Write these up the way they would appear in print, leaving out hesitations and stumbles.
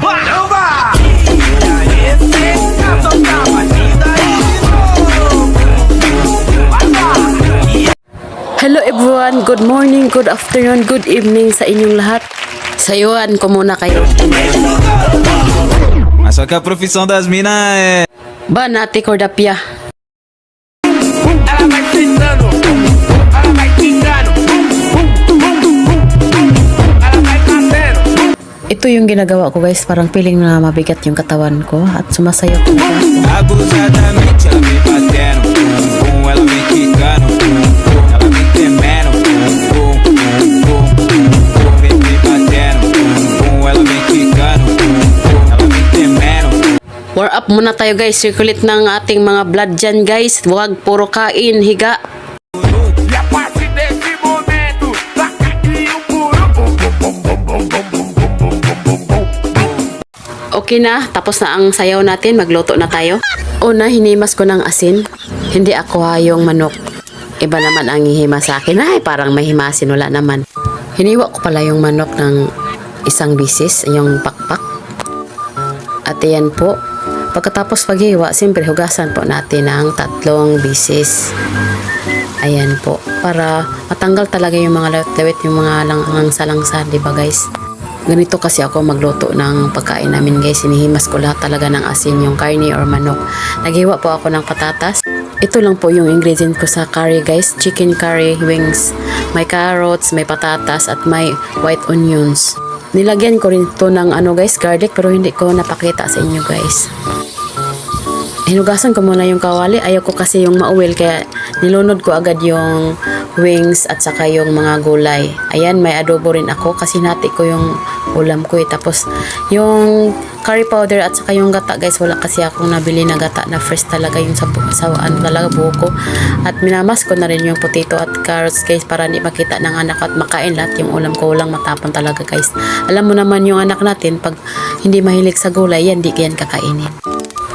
Hello everyone, good morning, good afternoon, good evening sa inyong lahat. Sayuan ko muna kayo. Mas só que a profissão das minas é. Banati Cordapia. Ela vai gritando, ela vai quicando, ela vai batendo. Ito yung ginagawa ko guys, parang feeling na mabigat yung katawan ko at sumasayaw ko siya. Abusadamente ela vem batendo, ela vem quicando, ela vem tremendo, vem batendo, ela vem quicando, ela vem tremendo. Warm up muna tayo guys, circulate ng ating mga blood dyan guys. Huwag puro kain, higa. E a partir desse momento, taca aqui o puro bum bum bum bum bum bum bum bum bum bum. Okay na, tapos na ang sayaw natin, magluto na tayo. Una, hinimas ko ng asin. Hindi ako yung manok. Iba naman ang hihima sa akin. Ay, parang may himasin, wala naman. Hiniwa ko pala yung manok ng isang bisis, yung pakpak. At yan po. Pagkatapos paghiwa, siyempre hugasan po natin ng 3 bisis. Ayan po. Para matanggal talaga yung mga lawit-lawit, yung mga langsa-langsa, di ba guys? Ganito kasi ako magluto ng pagkain namin guys. Sinihimas ko lahat talaga ng asin, yung karne or manok. Naghiwa po ako ng patatas. Ito lang po yung ingredient ko sa curry guys. Chicken curry wings. May carrots, may patatas at may white onions. Nilagyan ko rin ito ng guys, garlic, pero hindi ko napakita sa inyo guys. Hinugasan ko muna yung kawali. Ayaw ko kasi yung ma-oil, kaya nilunod ko agad yung wings at saka yung mga gulay. Ayan, may adobo rin ako kasi nati ko yung ulam ko eh. Tapos yung curry powder at saka yung gata guys, wala kasi akong nabili na gata na fresh talaga yung sa talaga buko. At minamas ko na rin yung potato at carrots guys para hindi makita ng anak at makain lahat yung ulam ko. Walang matapon talaga guys. Alam mo naman yung anak natin, pag hindi mahilig sa gulay, yan di yan kakainin.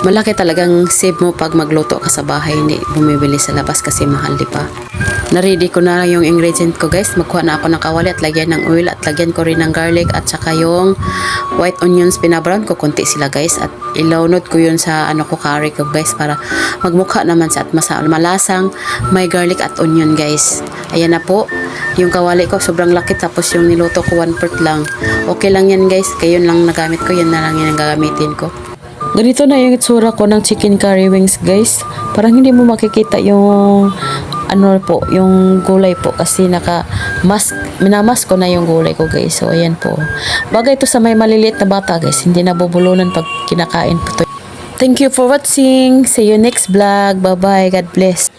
Malaki talagang save mo pag magluto ka sa bahay, hindi bumibili sa labas kasi mahal, di pa. Na-ready ko na yung ingredient ko guys. Magkuha na ako ng kawali at lagyan ng oil at lagyan ko rin ng garlic at saka yung white onions, pinabrown ko konti sila guys at ilaunod ko yun sa curry ko guys para magmukha naman sa at malasang may garlic at onion guys. Ayan na po yung kawali ko, sobrang laki, tapos yung niluto ko 1/4 lang. Okay lang yan guys, kayo lang nagamit ko, yan na lang yung gagamitin ko. Ganito na yung itsura ko ng chicken curry wings guys. Parang hindi mo makikita yung yung gulay po kasi minamas ko na yung gulay ko guys. So ayan po. Bagay ito sa may maliliit na bata guys. Hindi nabubulunan pag kinakain po to. Thank you for watching. See you next vlog. Bye bye. God bless.